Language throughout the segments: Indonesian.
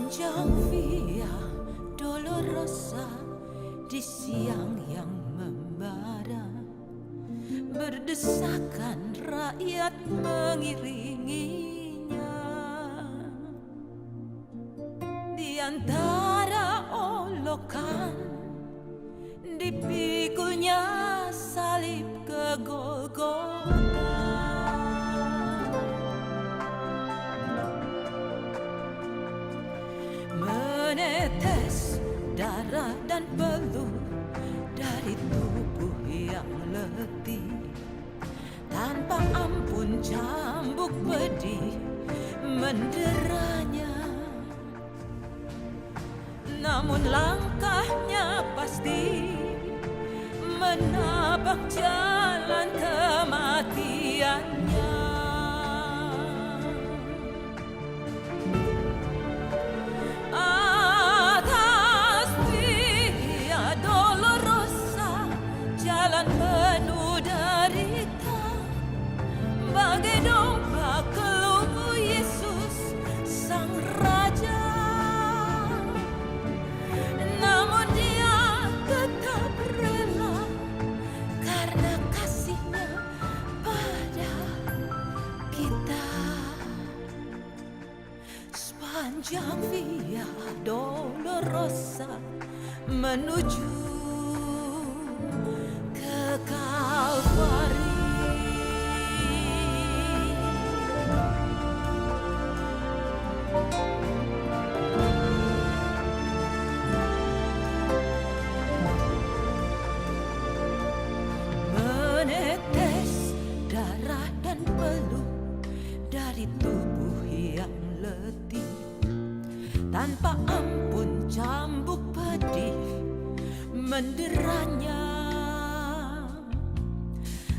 Sepanjang Via Dolorosa di siang yang membara, berdesakan rakyat mengiringinya. Di antara olokan dipikulnya salib ke Golgota. Menetes darah dan peluh dari tubuh yang letih, tanpa ampun cambuk pedih menderanya. Namun langkahnya pasti menabak jalan kematiannya. Atas Via Dolorosa, jalan penuh derita, bagai domba keluh Yesus Sang Raja. Namun Dia tetap rela karena kasih-Nya pada kita. Sepanjang Via Dolorosa menuju ke Kalvari. Menetes darah dan peluh dari tubuh yang letih, tanpa ampun cambuk pedih menderanya.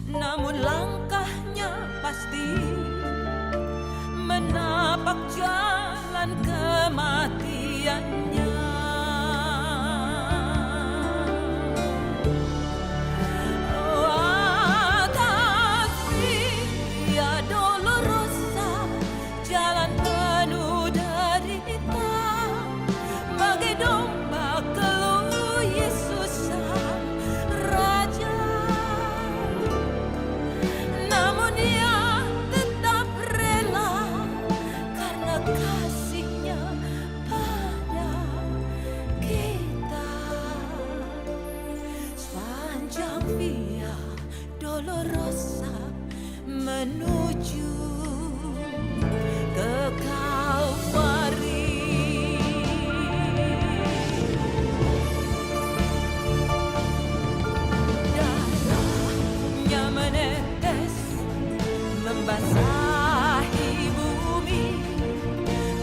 Namun langkahnya pasti menapak jalan kematiannya. Atas Via Dolorosa, jalan penuh derita, bagai domba keluh Yesus Sang Raja. Namun Dia tetap rela karena kasih-Nya pada kita. Sepanjang Via Dolorosa menuju ke Kalvari. Darahnya menetes membasahi bumi,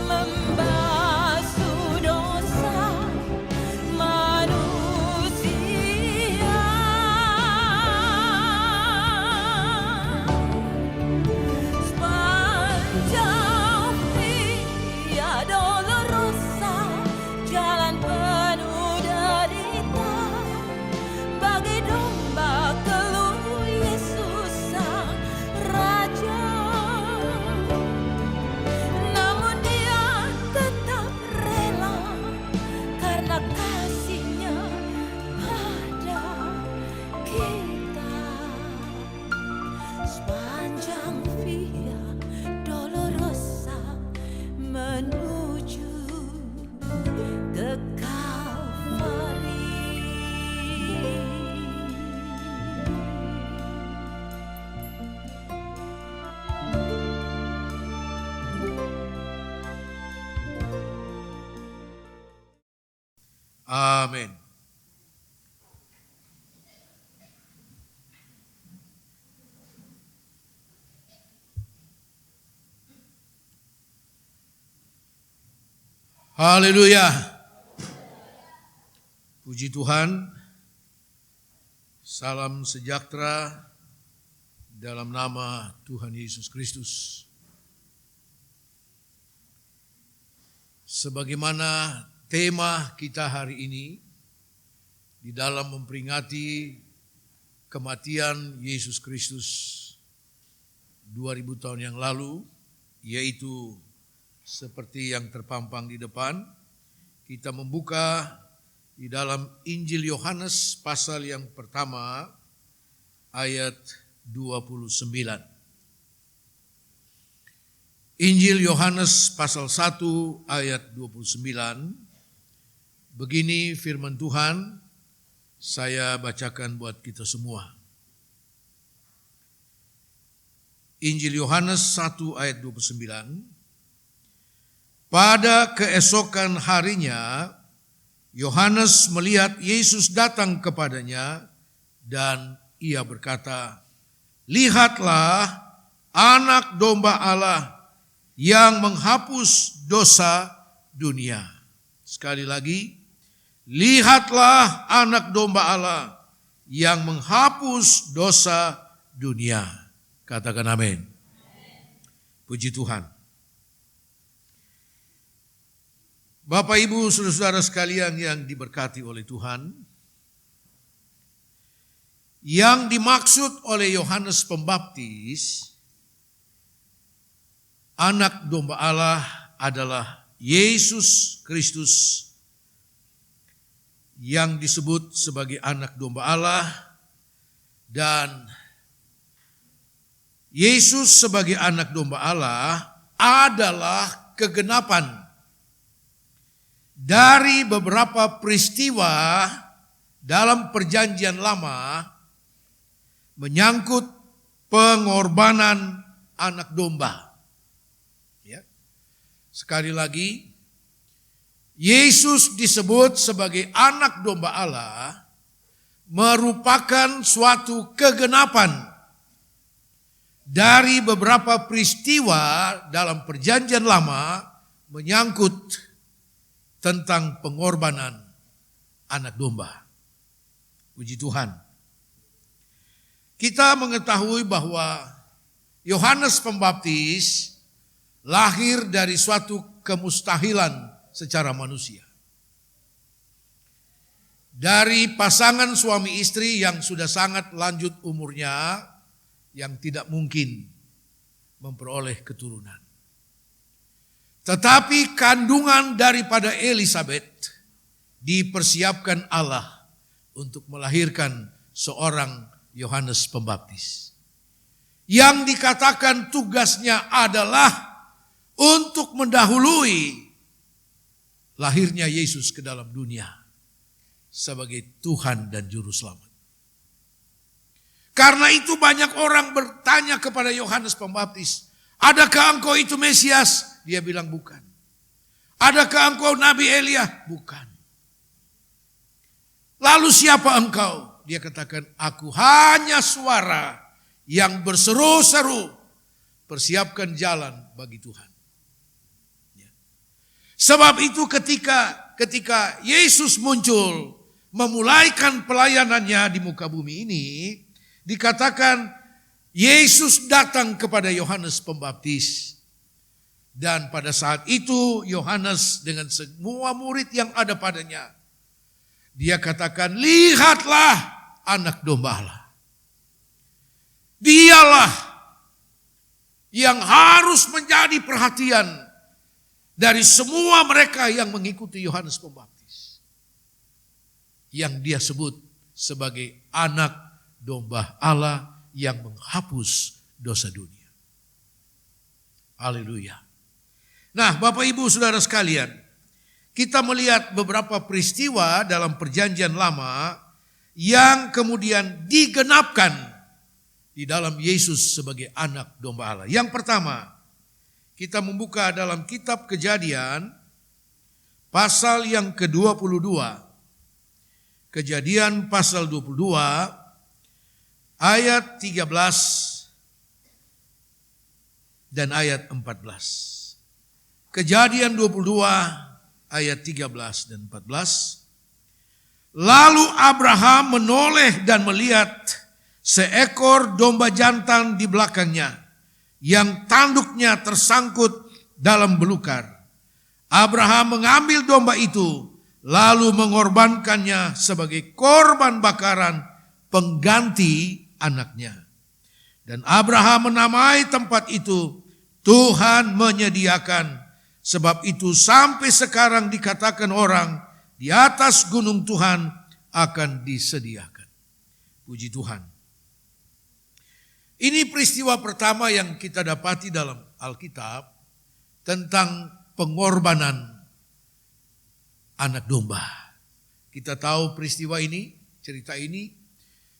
membasuh dosa manusia. Sepanjang Via Dolorosa, jalan penuh derita, bagai domba keluh Yesus Sang Raja. Namun Dia tetap rela karena kasih-Nya pada kita. Sepanjang Via Dolorosa menuju ke Kalvari. Amin. Haleluya. Puji Tuhan. Salam sejahtera dalam nama Tuhan Yesus Kristus. Sebagaimana tema kita hari ini di dalam memperingati kematian Yesus Kristus 2000 tahun yang lalu, yaitu seperti yang terpampang di depan. Kita membuka di dalam Injil Yohanes pasal yang pertama ayat 29. Injil Yohanes pasal 1 ayat 29. Begini firman Tuhan, saya bacakan buat kita semua. Injil Yohanes 1 ayat 29. Pada keesokan harinya, Yohanes melihat Yesus datang kepadanya dan ia berkata, "Lihatlah anak domba Allah yang menghapus dosa dunia." Sekali lagi, lihatlah anak domba Allah yang menghapus dosa dunia. Katakan amin. Puji Tuhan. Bapak, Ibu, saudara-saudara sekalian yang diberkati oleh Tuhan, yang dimaksud oleh Yohanes Pembaptis, anak domba Allah adalah Yesus Kristus yang disebut sebagai anak domba Allah, dan Yesus sebagai anak domba Allah adalah kegenapan dari beberapa peristiwa dalam perjanjian lama menyangkut pengorbanan anak domba. Ya. Sekali lagi, Yesus disebut sebagai anak domba Allah merupakan suatu kegenapan dari beberapa peristiwa dalam perjanjian lama menyangkut tentang pengorbanan anak domba. Puji Tuhan. Kita mengetahui bahwa Yohanes Pembaptis lahir dari suatu kemustahilan secara manusia. Dari pasangan suami istri yang sudah sangat lanjut umurnya, yang tidak mungkin memperoleh keturunan. Tetapi kandungan daripada Elisabeth dipersiapkan Allah untuk melahirkan seorang Yohanes Pembaptis. Yang dikatakan tugasnya adalah untuk mendahului lahirnya Yesus ke dalam dunia sebagai Tuhan dan Juru Selamat. Karena itu banyak orang bertanya kepada Yohanes Pembaptis, "Adakah engkau itu Mesias?" Dia bilang bukan. "Adakah engkau Nabi Elia?" Bukan. "Lalu siapa engkau?" Dia katakan, "Aku hanya suara yang berseru-seru, persiapkan jalan bagi Tuhan." Ya. Sebab itu ketika Yesus muncul, memulaikan pelayanannya di muka bumi ini, dikatakan Yesus datang kepada Yohanes Pembaptis. Dan pada saat itu Yohanes dengan semua murid yang ada padanya, dia katakan, "Lihatlah anak domba Allah." Dialah yang harus menjadi perhatian dari semua mereka yang mengikuti Yohanes Pembaptis, yang dia sebut sebagai anak domba Allah yang menghapus dosa dunia. Haleluya. Nah, Bapak Ibu Saudara sekalian, kita melihat beberapa peristiwa dalam perjanjian lama yang kemudian digenapkan di dalam Yesus sebagai anak domba Allah. Yang pertama, kita membuka dalam kitab Kejadian pasal yang ke-22. Kejadian pasal 22 ayat 13 dan ayat 14. Kejadian 22 ayat 13 dan 14. Lalu Abraham menoleh dan melihat seekor domba jantan di belakangnya yang tanduknya tersangkut dalam belukar. Abraham mengambil domba itu lalu mengorbankannya sebagai korban bakaran pengganti anaknya. Dan Abraham menamai tempat itu, Tuhan menyediakan, Sebab itu sampai sekarang dikatakan orang, di atas gunung Tuhan akan disediakan. Puji Tuhan. Ini peristiwa pertama yang kita dapati dalam Alkitab tentang pengorbanan anak domba. Kita tahu peristiwa ini, cerita ini,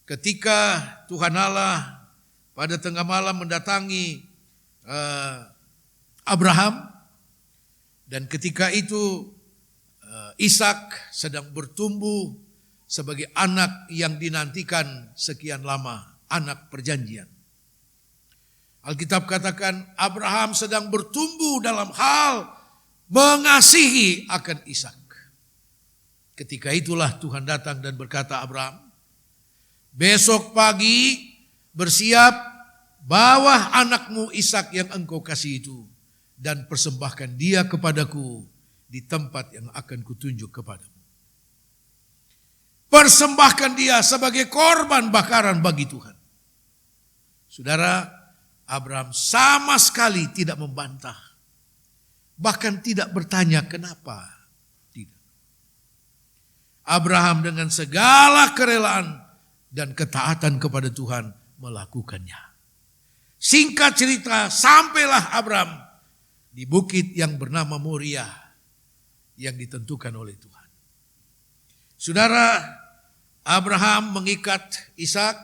ketika Tuhan Allah pada tengah malam mendatangi Abraham, dan ketika itu Ishak sedang bertumbuh sebagai anak yang dinantikan sekian lama, anak perjanjian. Alkitab katakan Abraham sedang bertumbuh dalam hal mengasihi akan Ishak. Ketika itulah Tuhan datang dan berkata, Abraham, besok pagi bersiap, bawa anakmu Ishak yang engkau kasih itu, dan persembahkan dia kepadaku di tempat yang akan kutunjuk kepadamu. Persembahkan dia sebagai korban bakaran bagi Tuhan. Saudara, Abraham sama sekali tidak membantah. Bahkan tidak bertanya kenapa. Tidak. Abraham dengan segala kerelaan dan ketaatan kepada Tuhan melakukannya. Singkat cerita, sampailah Abraham di bukit yang bernama Moria yang ditentukan oleh Tuhan. Saudara, Abraham mengikat Ishak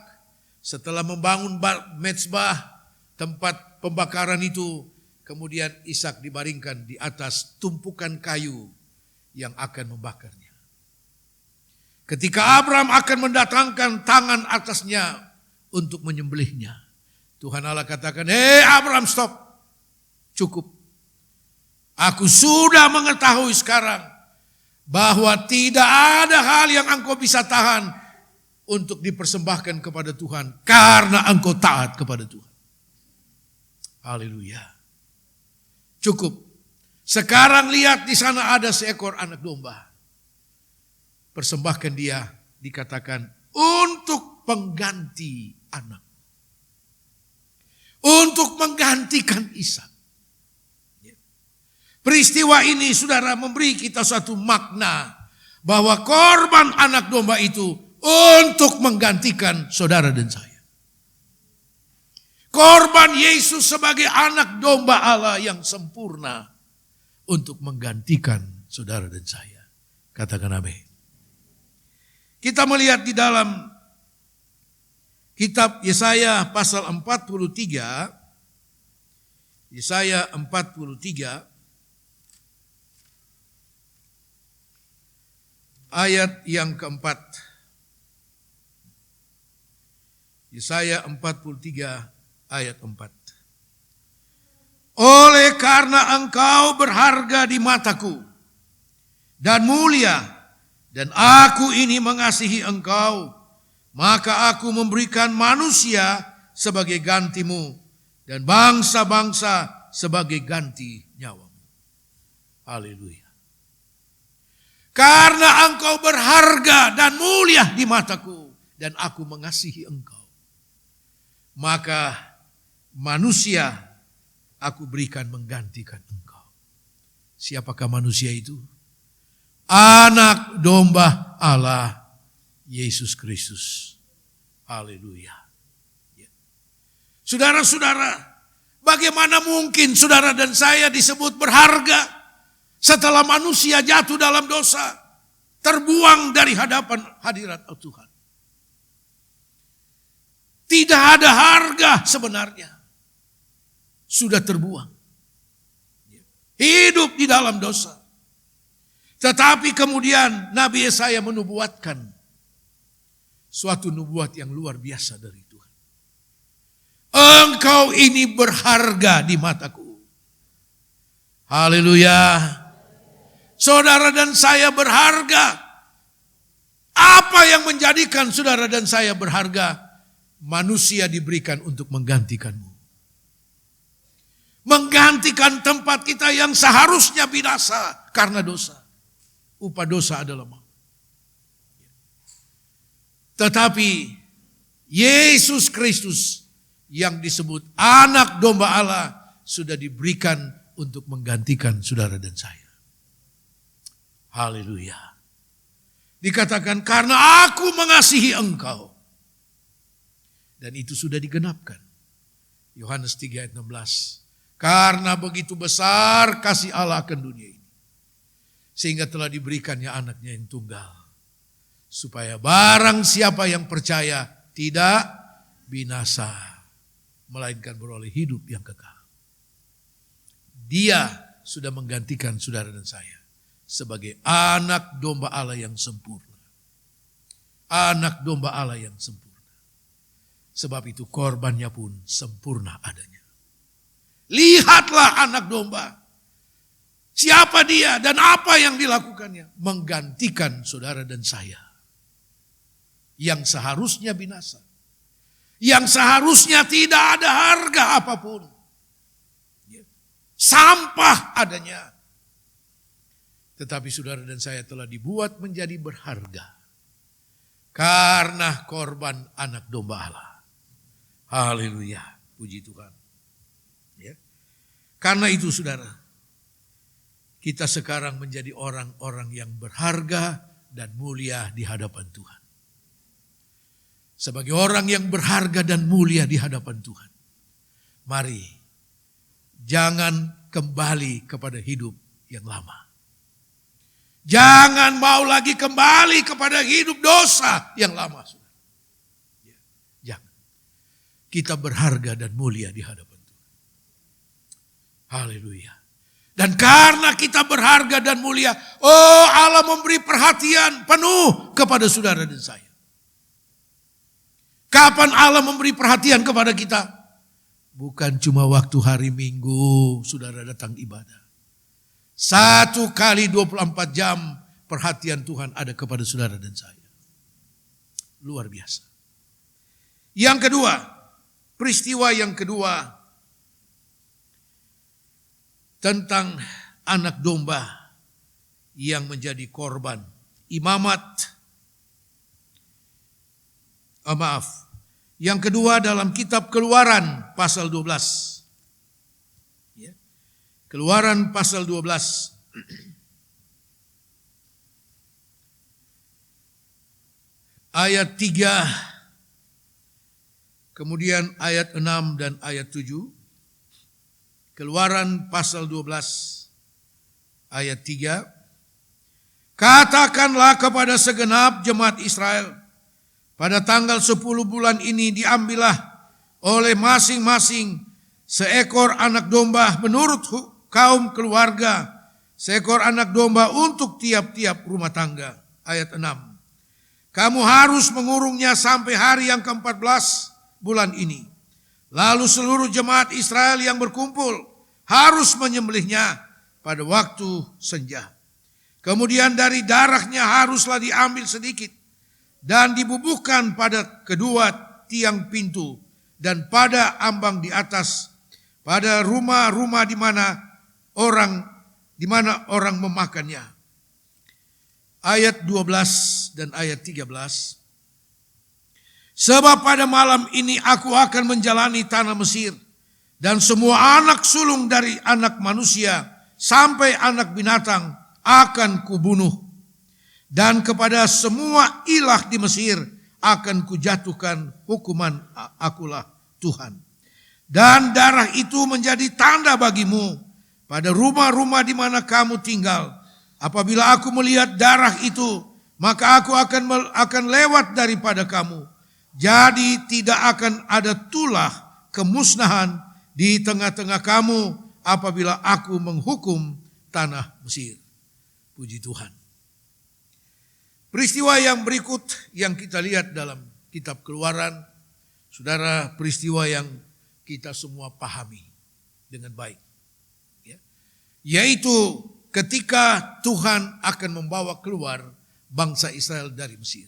setelah membangun mezbah, tempat pembakaran itu, kemudian Ishak dibaringkan di atas tumpukan kayu yang akan membakarnya. Ketika Abraham akan mendatangkan tangan atasnya untuk menyembelihnya, Tuhan Allah katakan, hei Abraham, stop, cukup. Aku sudah mengetahui sekarang bahwa tidak ada hal yang engkau bisa tahan untuk dipersembahkan kepada Tuhan karena engkau taat kepada Tuhan. Haleluya. Cukup. Sekarang lihat di sana ada seekor anak domba. Persembahkan dia, dikatakan untuk pengganti anak. Untuk menggantikan Ishak. Peristiwa ini saudara memberi kita suatu makna bahwa korban anak domba itu untuk menggantikan saudara dan saya. Korban Yesus sebagai anak domba Allah yang sempurna untuk menggantikan saudara dan saya. Katakan amin. Kita melihat di dalam kitab Yesaya pasal 43. Yesaya 43 ayat yang keempat. Yesaya 43 ayat 4. Oleh karena engkau berharga di mataku dan mulia, dan aku ini mengasihi engkau, maka aku memberikan manusia sebagai gantimu dan bangsa-bangsa sebagai ganti nyawamu. Haleluya. Karena engkau berharga dan mulia di mataku dan aku mengasihi engkau, maka manusia aku berikan menggantikan engkau. Siapakah manusia itu? Anak domba Allah, Yesus Kristus. Haleluya. Saudara-saudara, bagaimana mungkin saudara dan saya disebut berharga setelah manusia jatuh dalam dosa, terbuang dari hadapan hadirat Tuhan? Tidak ada harga sebenarnya. Sudah terbuang. Hidup di dalam dosa. Tetapi kemudian Nabi Yesaya menubuatkan suatu nubuat yang luar biasa dari Tuhan. Engkau ini berharga di mataku. Haleluya. Saudara dan saya berharga. Apa yang menjadikan saudara dan saya berharga? Manusia diberikan untuk menggantikanmu. Menggantikan tempat kita yang seharusnya binasa karena dosa. Upah dosa adalah maut. Tetapi Yesus Kristus yang disebut anak domba Allah sudah diberikan untuk menggantikan saudara dan saya. Haleluya. Dikatakan karena aku mengasihi engkau. Dan itu sudah digenapkan. Yohanes 3 ayat 16. Karena begitu besar kasih Allah akan dunia ini. Sehingga telah diberikannya anaknya yang tunggal. Supaya barang siapa yang percaya tidak binasa. Melainkan beroleh hidup yang kekal. Dia sudah menggantikan saudara dan saya. Sebagai anak domba Allah yang sempurna. Anak domba Allah yang sempurna. Sebab itu korbannya pun sempurna adanya. Lihatlah anak domba. Siapa dia dan apa yang dilakukannya. Menggantikan saudara dan saya. Yang seharusnya binasa. Yang seharusnya tidak ada harga apapun. Sampah adanya. Tetapi saudara dan saya telah dibuat menjadi berharga. Karena korban anak domba Allah. Haleluya. Puji Tuhan. Ya. Karena itu saudara. Kita sekarang menjadi orang-orang yang berharga dan mulia di hadapan Tuhan. Sebagai orang yang berharga dan mulia di hadapan Tuhan. Mari. Jangan kembali kepada hidup yang lama. Jangan mau lagi kembali kepada hidup dosa yang lama. Ya, jangan. Kita berharga dan mulia di hadapan Tuhan. Haleluya. Dan karena kita berharga dan mulia, oh Allah memberi perhatian penuh kepada saudara dan saya. Kapan Allah memberi perhatian kepada kita? Bukan cuma waktu hari Minggu saudara datang ibadah. 1 kali 24 jam perhatian Tuhan ada kepada saudara dan saya. Luar biasa. Yang kedua, peristiwa yang kedua tentang anak domba yang menjadi korban imamat. Yang kedua dalam kitab Keluaran pasal 12. Ya. Keluaran pasal 12. Ayat 3. Kemudian ayat 6 dan ayat 7. Keluaran pasal 12 ayat 3. Katakanlah kepada segenap jemaat Israel. Pada tanggal 10 bulan ini diambillah oleh masing-masing seekor anak domba menurut kaum keluarga. Seekor anak domba untuk tiap-tiap rumah tangga. Ayat 6. Kamu harus mengurungnya sampai hari yang ke-14 bulan ini. Lalu seluruh jemaat Israel yang berkumpul harus menyembelihnya pada waktu senja. Kemudian dari darahnya haruslah diambil sedikit. Dan dibubuhkan pada kedua tiang pintu dan pada ambang di atas, pada rumah-rumah di mana orang memakannya. Ayat 12 dan ayat 13. Sebab pada malam ini aku akan menjalani tanah Mesir, dan semua anak sulung dari anak manusia sampai anak binatang akan kubunuh. Dan kepada semua ilah di Mesir akan kujatuhkan hukuman, akulah Tuhan. Dan darah itu menjadi tanda bagimu pada rumah-rumah di mana kamu tinggal. Apabila aku melihat darah itu, maka aku akan lewat daripada kamu. Jadi tidak akan ada tulah kemusnahan di tengah-tengah kamu apabila aku menghukum tanah Mesir. Puji Tuhan. Peristiwa yang berikut yang kita lihat dalam kitab Keluaran, saudara, peristiwa yang kita semua pahami dengan baik. Ya. Yaitu ketika Tuhan akan membawa keluar bangsa Israel dari Mesir.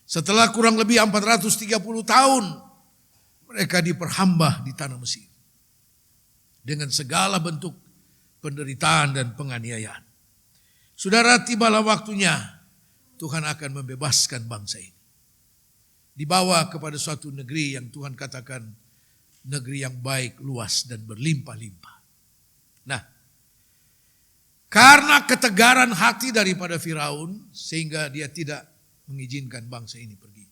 Setelah kurang lebih 430 tahun mereka diperhamba di tanah Mesir. Dengan segala bentuk penderitaan dan penganiayaan. Saudara, tibalah waktunya Tuhan akan membebaskan bangsa ini. Dibawa kepada suatu negeri yang Tuhan katakan negeri yang baik, luas dan berlimpah-limpah. Nah, karena ketegaran hati daripada Firaun sehingga dia tidak mengizinkan bangsa ini pergi.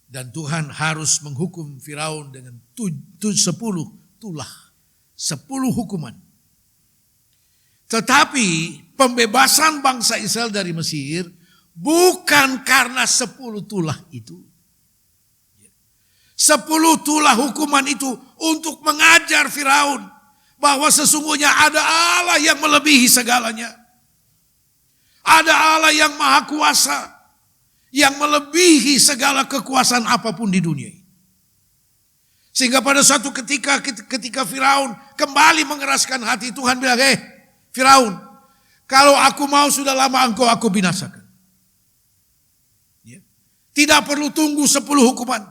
Dan Tuhan harus menghukum Firaun dengan 10 tulah, 10 hukuman. Tetapi pembebasan bangsa Israel dari Mesir bukan karena 10 tulah itu. 10 tulah hukuman itu untuk mengajar Firaun bahwa sesungguhnya ada Allah yang melebihi segalanya. Ada Allah yang maha kuasa, yang melebihi segala kekuasaan apapun di dunia ini. Sehingga pada suatu ketika Firaun kembali mengeraskan hati, Tuhan bilang, Firaun, kalau aku mau sudah lama engkau aku binasakan. Tidak perlu tunggu 10 hukuman.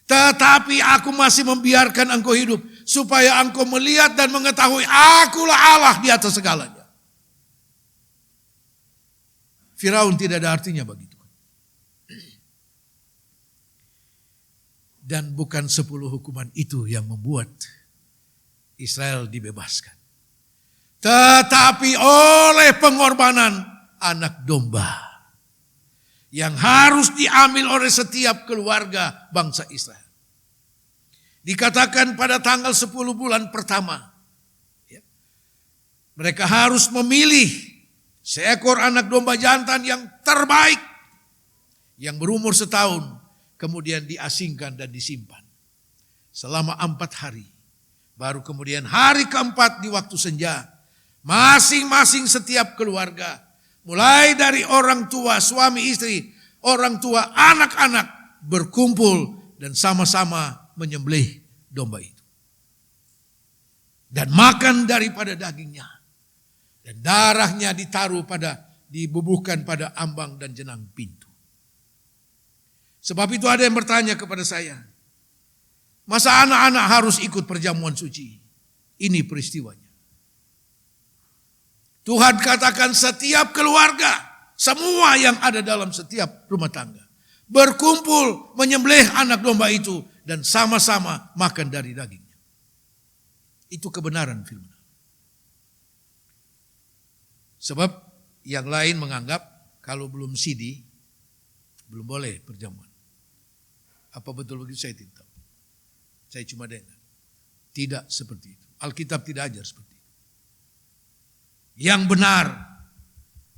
Tetapi aku masih membiarkan engkau hidup supaya engkau melihat dan mengetahui akulah Allah di atas segalanya. Firaun tidak ada artinya bagi Tuhan. Dan bukan 10 hukuman itu yang membuat Israel dibebaskan. Tetapi oleh pengorbanan anak domba yang harus diambil oleh setiap keluarga bangsa Israel. Dikatakan pada tanggal 10 bulan pertama, mereka harus memilih seekor anak domba jantan yang terbaik, yang berumur setahun, kemudian diasingkan dan disimpan selama 4 hari. Baru kemudian hari keempat di waktu senja, masing-masing setiap keluarga, mulai dari orang tua, suami istri, orang tua, anak-anak berkumpul dan sama-sama menyembelih domba itu. Dan makan daripada dagingnya. Dan darahnya dibubuhkan pada ambang dan jenang pintu. Sebab itu ada yang bertanya kepada saya, masa anak-anak harus ikut perjamuan suci? Ini peristiwanya. Tuhan katakan setiap keluarga, semua yang ada dalam setiap rumah tangga, berkumpul menyembelih anak domba itu dan sama-sama makan dari dagingnya. Itu kebenaran firman. Sebab yang lain menganggap kalau belum sidi, belum boleh perjamuan. Apa betul begitu saya tidak tahu. Saya cuma dengar. Tidak seperti itu. Alkitab tidak ajar seperti itu. Yang benar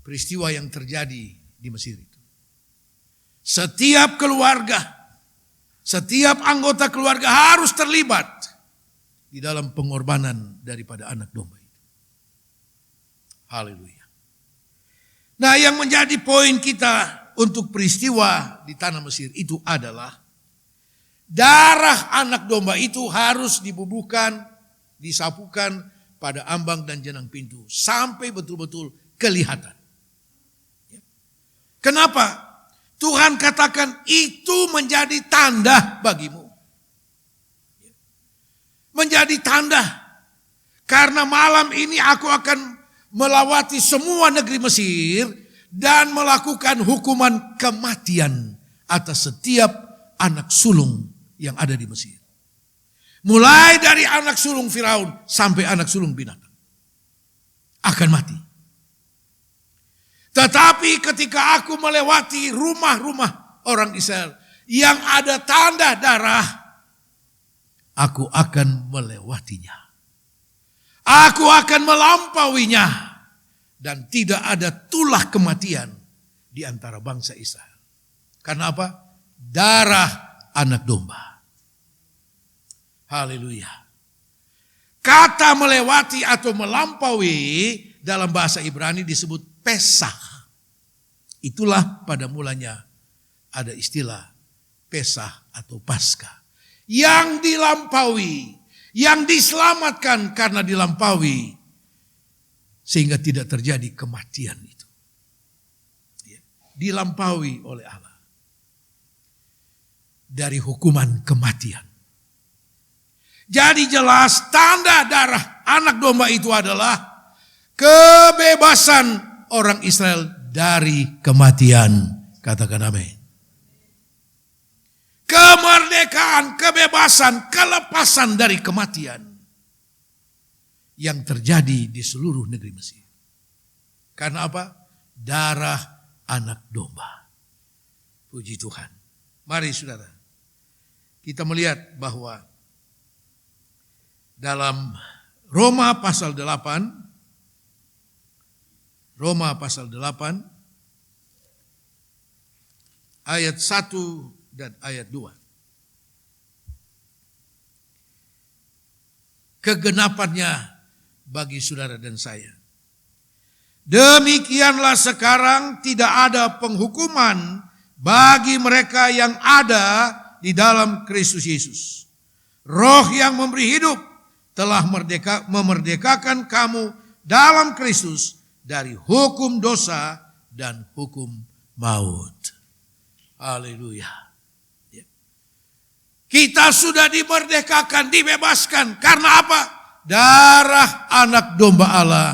peristiwa yang terjadi di Mesir itu. Setiap keluarga, setiap anggota keluarga harus terlibat di dalam pengorbanan daripada anak domba itu. Haleluya. Nah, yang menjadi poin kita untuk peristiwa di tanah Mesir itu adalah darah anak domba itu harus dibubuhkan, disapukan pada ambang dan jenang pintu sampai betul-betul kelihatan. Kenapa? Tuhan katakan itu menjadi tanda bagimu. Menjadi tanda. Karena malam ini aku akan melawati semua negeri Mesir dan melakukan hukuman kematian atas setiap anak sulung yang ada di Mesir. Mulai dari anak sulung Firaun sampai anak sulung binatang. Akan mati. Tetapi ketika aku melewati rumah-rumah orang Israel yang ada tanda darah, aku akan melewatinya. Aku akan melampauinya dan tidak ada tulah kematian di antara bangsa Israel. Karena apa? Darah anak domba. Haleluya. Kata melewati atau melampaui dalam bahasa Ibrani disebut Pesah. Itulah pada mulanya ada istilah Pesah atau Paskah. Yang dilampaui, yang diselamatkan karena dilampaui sehingga tidak terjadi kematian itu. Dilampaui oleh Allah dari hukuman kematian. Jadi jelas tanda darah anak domba itu adalah kebebasan orang Israel dari kematian. Katakan amin. Kemerdekaan, kebebasan, kelepasan dari kematian. yang terjadi di seluruh negeri Mesir. Karena apa? Darah anak domba. Puji Tuhan. Mari saudara, kita melihat bahwa dalam Roma pasal 8, ayat 1 dan ayat 2. Kegenapannya bagi saudara dan saya. Demikianlah sekarang tidak ada penghukuman bagi mereka yang ada di dalam Kristus Yesus. Roh yang memberi hidup telah memerdekakan kamu dalam Kristus dari hukum dosa dan hukum maut. Haleluya. Kita sudah dimerdekakan, dibebaskan. Karena apa? Darah anak domba Allah,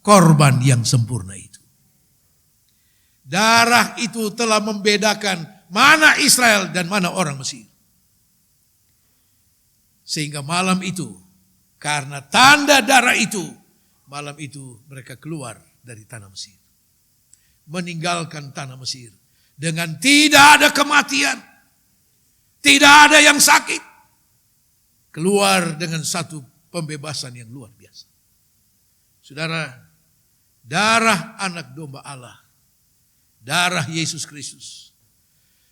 korban yang sempurna itu. Darah itu telah membedakan mana Israel dan mana orang Mesir. Sehingga malam itu, karena tanda darah itu, malam itu mereka keluar dari tanah Mesir. Meninggalkan tanah Mesir dengan tidak ada kematian. Tidak ada yang sakit. Keluar dengan satu pembebasan yang luar biasa. Saudara, darah anak domba Allah, darah Yesus Kristus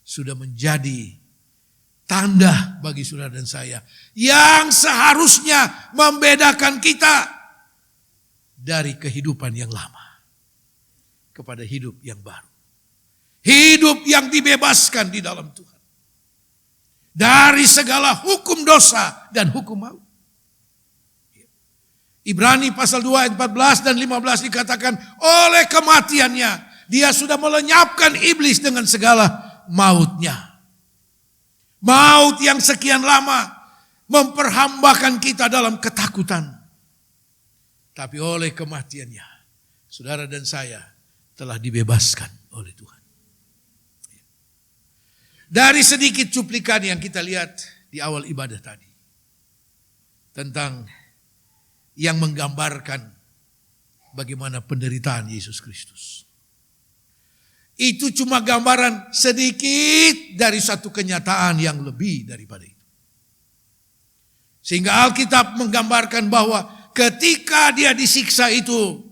sudah menjadi tanda bagi saudara dan saya yang seharusnya membedakan kita dari kehidupan yang lama kepada hidup yang baru. Hidup yang dibebaskan di dalam Tuhan. Dari segala hukum dosa dan hukum maut. Ibrani pasal 2 ayat 14 dan 15 dikatakan, oleh kematiannya dia sudah melenyapkan iblis dengan segala mautnya. Maut yang sekian lama memperhambakan kita dalam ketakutan. Tapi oleh kematiannya, saudara dan saya telah dibebaskan oleh Tuhan. Dari sedikit cuplikan yang kita lihat di awal ibadah tadi. Tentang yang menggambarkan bagaimana penderitaan Yesus Kristus. Itu cuma gambaran sedikit dari satu kenyataan yang lebih daripada itu. Sehingga Alkitab menggambarkan bahwa ketika dia disiksa itu,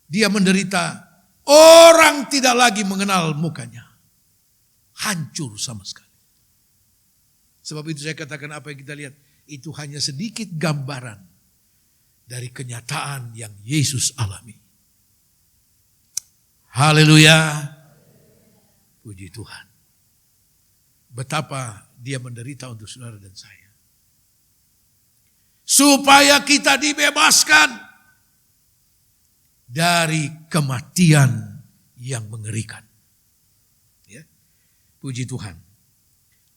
dia menderita, orang tidak lagi mengenal mukanya. Hancur sama sekali. Sebab itu saya katakan apa yang kita lihat, itu hanya sedikit gambaran dari kenyataan yang Yesus alami. Haleluya. Puji Tuhan. Betapa dia menderita untuk saudara dan saya. Supaya kita dibebaskan dari kematian yang mengerikan. Puji Tuhan.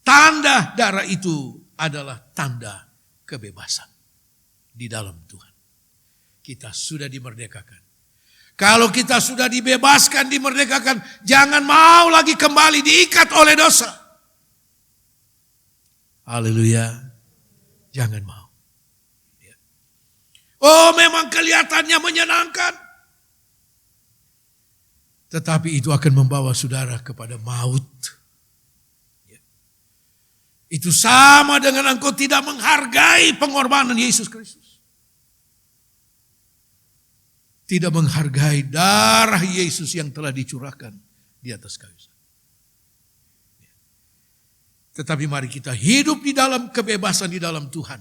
Tanda darah itu adalah tanda kebebasan di dalam Tuhan. Kita sudah dimerdekakan. Kalau kita sudah dibebaskan, dimerdekakan, jangan mau lagi kembali diikat oleh dosa. Haleluya. Jangan mau. Oh, memang kelihatannya menyenangkan. Tetapi itu akan membawa saudara kepada maut. Itu sama dengan engkau tidak menghargai pengorbanan Yesus Kristus. Tidak menghargai darah Yesus yang telah dicurahkan di atas kayu salib. Tetapi mari kita hidup di dalam kebebasan di dalam Tuhan.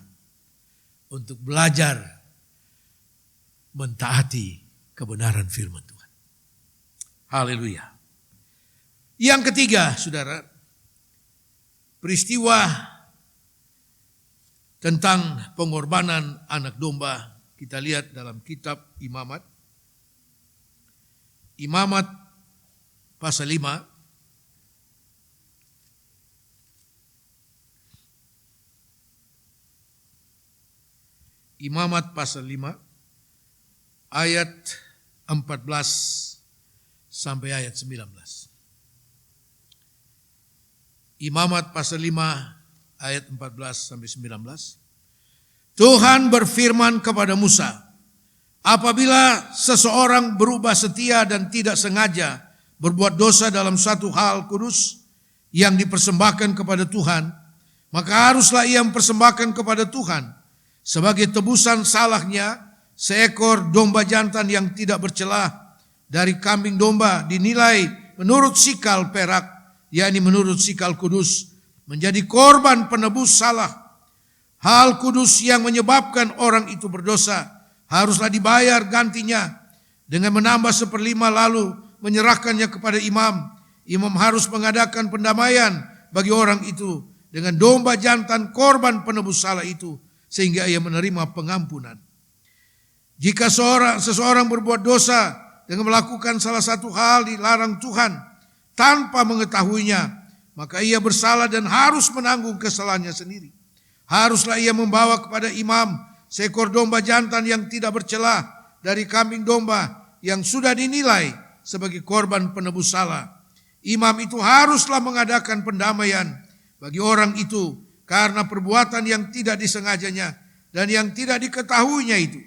Untuk belajar mentaati kebenaran firman Tuhan. Haleluya. Yang ketiga, saudara, peristiwa tentang pengorbanan anak domba kita lihat dalam kitab Imamat. Imamat pasal 5. Imamat pasal 5 ayat 14 sampai ayat 19. Imamat pasal 5 ayat 14 sampai 19. Tuhan berfirman kepada Musa, apabila seseorang berubah setia dan tidak sengaja berbuat dosa dalam satu hal kudus yang dipersembahkan kepada Tuhan, maka haruslah ia mempersembahkan kepada Tuhan sebagai tebusan salahnya seekor domba jantan yang tidak bercelah dari kambing domba, dinilai menurut sikal perak, yakni menurut sikal kudus, menjadi korban penebus salah. Hal kudus yang menyebabkan orang itu berdosa haruslah dibayar gantinya dengan menambah 1/5 lalu menyerahkannya kepada imam. Imam harus mengadakan pendamaian bagi orang itu dengan domba jantan korban penebus salah itu sehingga ia menerima pengampunan. Jika seseorang berbuat dosa dengan melakukan salah satu hal dilarang Tuhan tanpa mengetahuinya, maka ia bersalah dan harus menanggung kesalahannya sendiri. Haruslah ia membawa kepada imam seekor domba jantan yang tidak bercelah dari kambing domba yang sudah dinilai sebagai korban penebus salah. Imam itu haruslah mengadakan pendamaian bagi orang itu karena perbuatan yang tidak disengajanya dan yang tidak diketahuinya itu,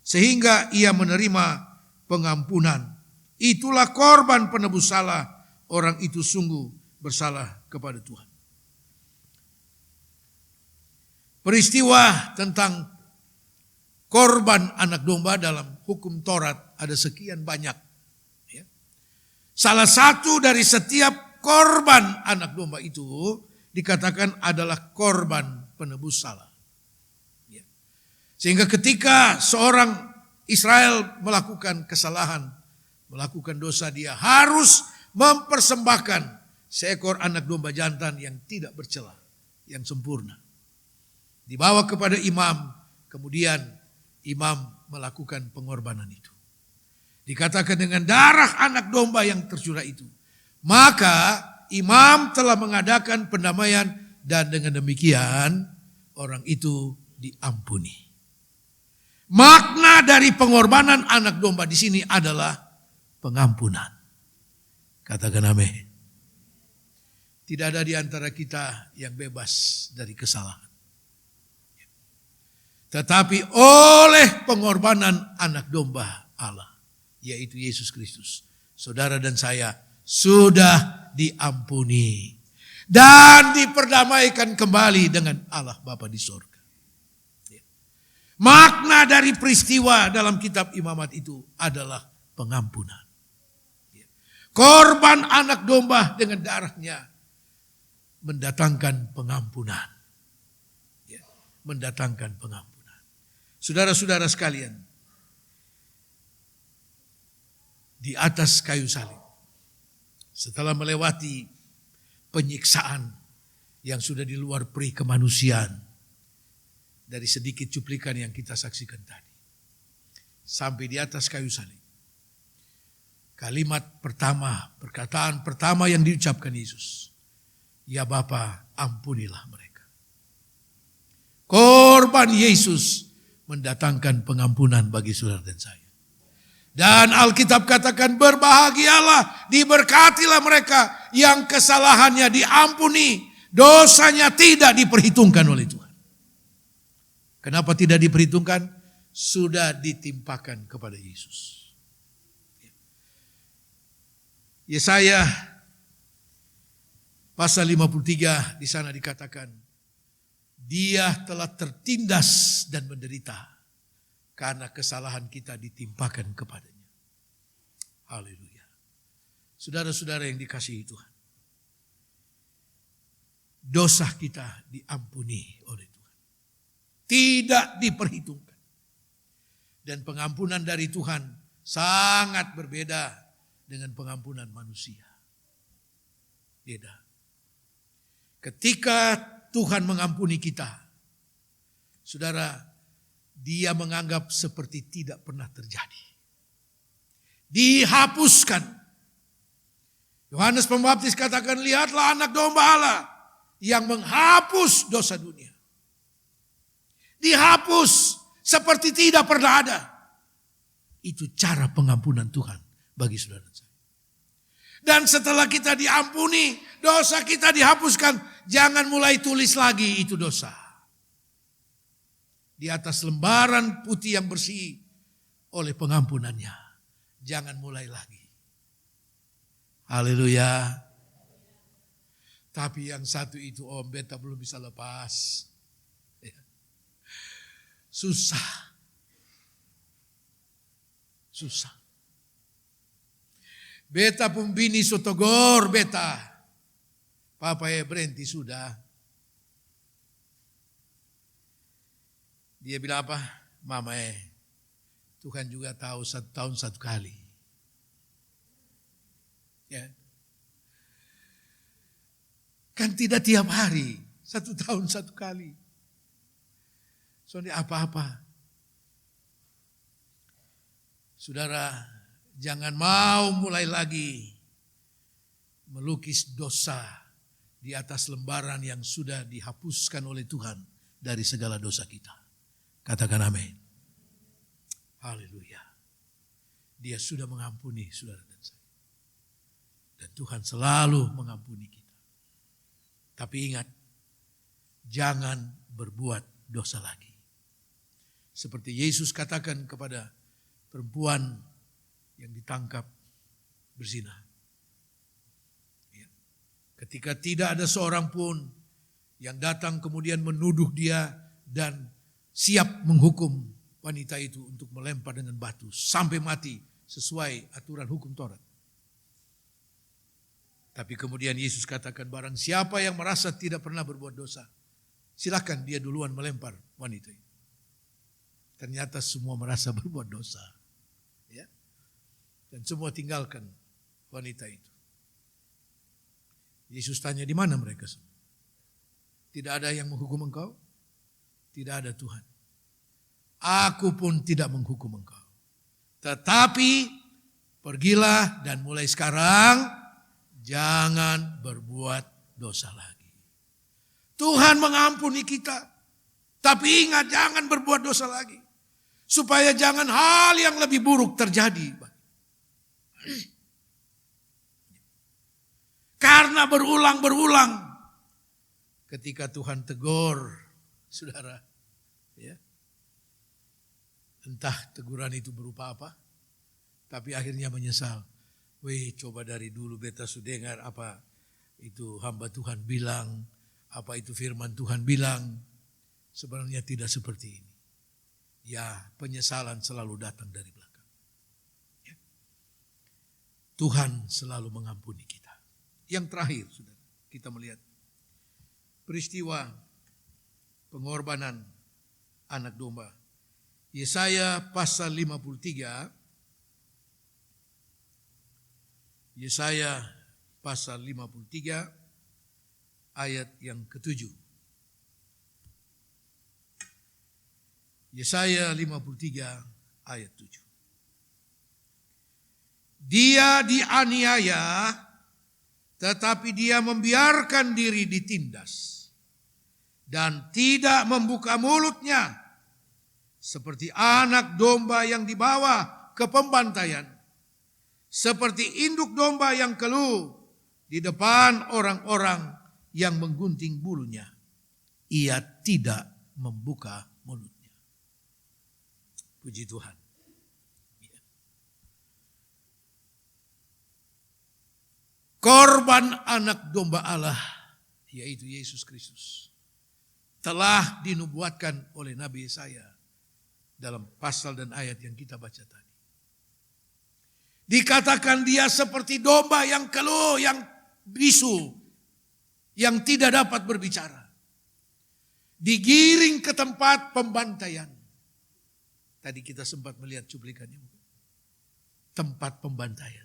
sehingga ia menerima pengampunan. Itulah korban penebus salah. Orang itu sungguh bersalah kepada Tuhan. Peristiwa tentang korban anak domba dalam hukum Taurat ada sekian banyak. Salah satu dari setiap korban anak domba itu dikatakan adalah korban penebus salah. Sehingga ketika seorang Israel melakukan kesalahan, melakukan dosa, dia harus mempersembahkan seekor anak domba jantan yang tidak bercela, yang sempurna. Dibawa kepada imam, kemudian imam melakukan pengorbanan itu. Dikatakan dengan darah anak domba yang tercurah itu, maka imam telah mengadakan pendamaian dan dengan demikian orang itu diampuni. Makna dari pengorbanan anak domba di sini adalah pengampunan. Katakan amin. Tidak ada di antara kita yang bebas dari kesalahan. Tetapi oleh pengorbanan anak domba Allah, yaitu Yesus Kristus, saudara dan saya sudah diampuni dan diperdamaikan kembali dengan Allah Bapa di sorga. Makna dari peristiwa dalam kitab Imamat itu adalah pengampunan. Korban anak domba dengan darahnya mendatangkan pengampunan. Mendatangkan pengampunan. Saudara-saudara sekalian, di atas kayu salib, setelah melewati penyiksaan yang sudah di luar peri kemanusiaan, dari sedikit cuplikan yang kita saksikan tadi, sampai di atas kayu salib, kalimat pertama, perkataan pertama yang diucapkan Yesus, ya Bapa, ampunilah mereka. Korban Yesus mendatangkan pengampunan bagi saudara dan saya. Dan Alkitab katakan berbahagialah, diberkatilah mereka yang kesalahannya diampuni, dosanya tidak diperhitungkan oleh Tuhan. Kenapa tidak diperhitungkan? Sudah ditimpakan kepada Yesus. Yesaya pasal 53 di sana dikatakan, dia telah tertindas dan menderita karena kesalahan kita ditimpakan kepadanya. Haleluya. Saudara-saudara yang dikasihi Tuhan, dosa kita diampuni oleh Tuhan. Tidak diperhitungkan. Dan pengampunan dari Tuhan sangat berbeda dengan pengampunan manusia. Beda. Ketika Tuhan mengampuni kita, saudara, dia menganggap seperti tidak pernah terjadi. Dihapuskan. Yohanes Pembaptis katakan, lihatlah anak domba Allah yang menghapus dosa dunia. Dihapus seperti tidak pernah ada. Itu cara pengampunan Tuhan bagi saudara saya. Dan setelah kita diampuni, dosa kita dihapuskan, jangan mulai tulis lagi itu dosa. di atas lembaran putih yang bersih oleh pengampunannya. Jangan mulai lagi. Haleluya. Tapi yang satu itu beta belum bisa lepas. Susah. Susah. Beta pun bini sotogor beta. Papa berhenti sudah. Dia bilang apa? Mama Tuhan juga tahu 1 tahun 1 kali. Ya. Kan tidak tiap hari. 1 tahun 1 kali. Soalnya apa-apa. Saudara, jangan mau mulai lagi melukis dosa di atas lembaran yang sudah dihapuskan oleh Tuhan dari segala dosa kita. Katakan amin. Haleluya. Dia sudah mengampuni saudara dan saya. Dan Tuhan selalu mengampuni kita. Tapi ingat, jangan berbuat dosa lagi. Seperti Yesus katakan kepada perempuan yang ditangkap berzina. Ya. Ketika tidak ada seorang pun yang datang kemudian menuduh dia dan siap menghukum wanita itu untuk melempar dengan batu sampai mati sesuai aturan hukum Taurat. Tapi kemudian Yesus katakan, barang siapa yang merasa tidak pernah berbuat dosa, silakan dia duluan melempar wanita itu. Ternyata semua merasa berbuat dosa. Ya. Dan semua tinggalkan wanita itu. Yesus tanya, di mana mereka semua? Tidak ada yang menghukum engkau? Tidak ada Tuhan. Aku pun tidak menghukum engkau. Tetapi pergilah dan mulai sekarang jangan berbuat dosa lagi. Tuhan mengampuni kita. Tapi ingat, jangan berbuat dosa lagi. Supaya jangan hal yang lebih buruk terjadi. Karena berulang-berulang ketika Tuhan tegur saudara, ya, entah teguran itu berupa apa, tapi akhirnya menyesal. Coba dari dulu beta sudah dengar apa itu hamba Tuhan bilang, apa itu firman Tuhan bilang. Sebenarnya tidak seperti ini. Ya, penyesalan selalu datang dari belakang. Ya. Tuhan selalu mengampuni kita. Yang terakhir, saudara, kita melihat peristiwa pengorbanan anak domba. Yesaya pasal 53. Yesaya pasal 53 ayat yang ke-7. Yesaya 53 ayat 7. Dia dianiaya, tetapi dia membiarkan diri ditindas dan tidak membuka mulutnya, seperti anak domba yang dibawa ke pembantaian, seperti induk domba yang keluh di depan orang-orang yang menggunting bulunya. Ia tidak membuka mulutnya. Puji Tuhan. Korban anak domba Allah, yaitu Yesus Kristus, telah dinubuatkan oleh Nabi Yesaya dalam pasal dan ayat yang kita baca tadi. Dikatakan dia seperti domba yang keluh, yang bisu, yang tidak dapat berbicara. Digiring ke tempat pembantaian. Tadi kita sempat melihat cuplikannya. Tempat pembantaian.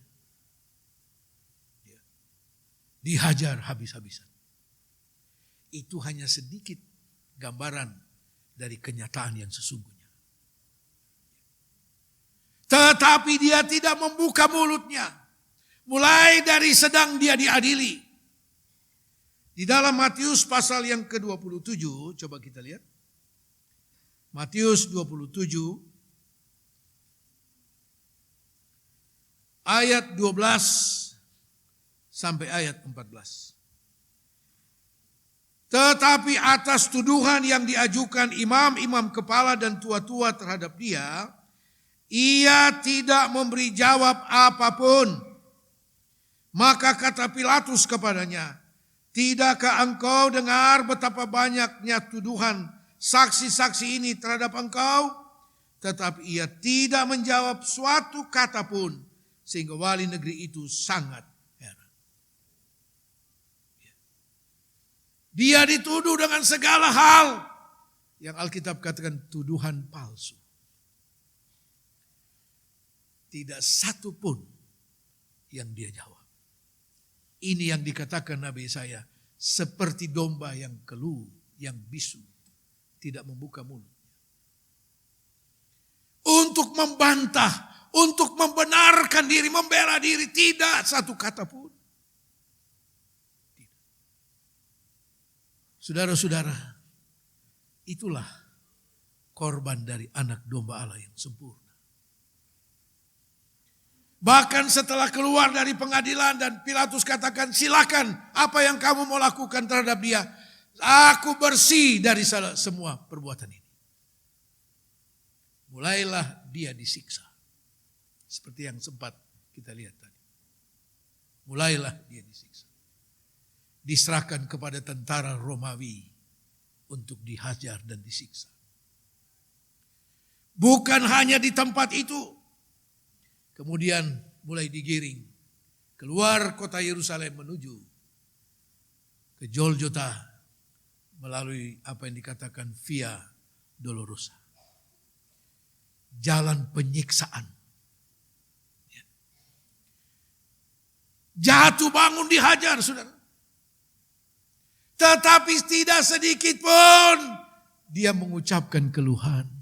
Dihajar habis-habisan. Itu hanya sedikit gambaran dari kenyataan yang sesungguhnya. Tetapi dia tidak membuka mulutnya. Mulai dari sedang dia diadili. Di dalam Matius pasal yang ke-27, coba kita lihat. Matius 27 ayat 12 sampai ayat 14. Tetapi atas tuduhan yang diajukan imam-imam kepala dan tua-tua terhadap dia, ia tidak memberi jawab apapun. Maka kata Pilatus kepadanya, "Tidakkah engkau dengar betapa banyaknya tuduhan saksi-saksi ini terhadap engkau?" Tetapi ia tidak menjawab suatu kata pun, sehingga wali negeri itu sangat heran. Dia dituduh dengan segala hal yang Alkitab katakan tuduhan palsu. Tidak satu pun yang dia jawab. Ini yang dikatakan Nabi Yesaya, seperti domba yang keluh, yang bisu, tidak membuka mulut. Untuk membantah, untuk membenarkan diri, membela diri, tidak satu kata pun. Tidak. Saudara-saudara, itulah korban dari anak domba Allah yang sempurna. Bahkan setelah keluar dari pengadilan dan Pilatus katakan, "Silakan, apa yang kamu mau lakukan terhadap dia? Aku bersih dari semua perbuatan ini." Mulailah dia disiksa. Seperti yang sempat kita lihat tadi. Mulailah dia disiksa. Diserahkan kepada tentara Romawi untuk dihajar dan disiksa. Bukan hanya di tempat itu. Kemudian mulai digiring keluar kota Yerusalem menuju ke Golgota melalui apa yang dikatakan Via Dolorosa. Jalan penyiksaan. Jatuh bangun dihajar, saudara. Tetapi tidak sedikit pun dia mengucapkan keluhan.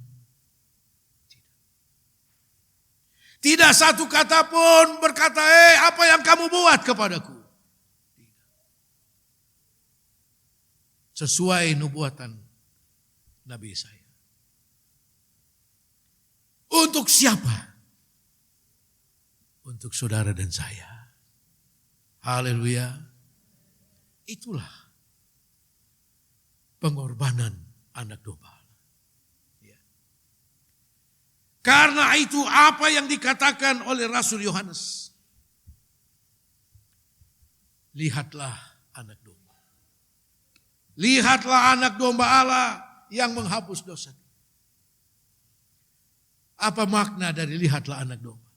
Tidak satu kata pun berkata, apa yang kamu buat kepadaku? Tidak. Sesuai nubuatan Nabi Yesaya. Untuk siapa? Untuk saudara dan saya. Haleluya. Itulah pengorbanan anak domba. Karena itu apa yang dikatakan oleh Rasul Yohanes. Lihatlah anak domba. Lihatlah anak domba Allah yang menghapus dosa. Apa makna dari lihatlah anak domba?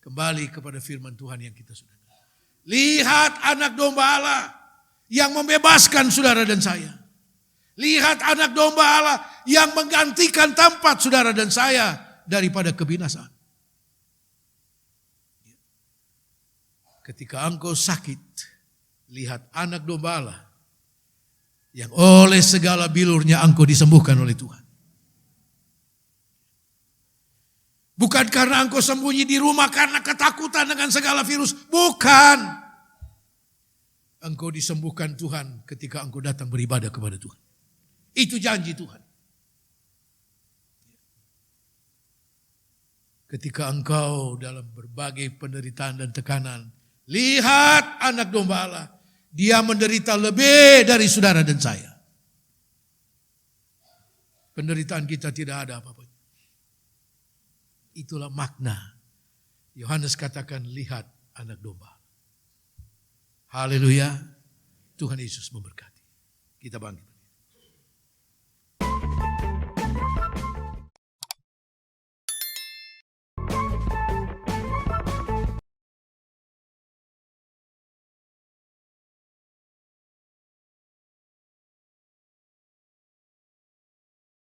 Kembali kepada firman Tuhan yang kita sudah dengar. Lihat anak domba Allah yang membebaskan saudara dan saya. Lihat anak domba Allah yang menggantikan tempat saudara dan saya daripada kebinasaan. Ketika engkau sakit, lihat anak domba Allah yang oleh segala bilurnya engkau disembuhkan oleh Tuhan. Bukan karena engkau sembunyi di rumah karena ketakutan dengan segala virus. Bukan. Engkau disembuhkan Tuhan ketika engkau datang beribadah kepada Tuhan. Itu janji Tuhan. Ketika engkau dalam berbagai penderitaan dan tekanan, lihat anak domba Allah. Dia menderita lebih dari saudara dan saya. Penderitaan kita tidak ada apa-apa. Itulah makna. Yohanes katakan, lihat anak domba. Haleluya. Tuhan Yesus memberkati. Kita bangkit.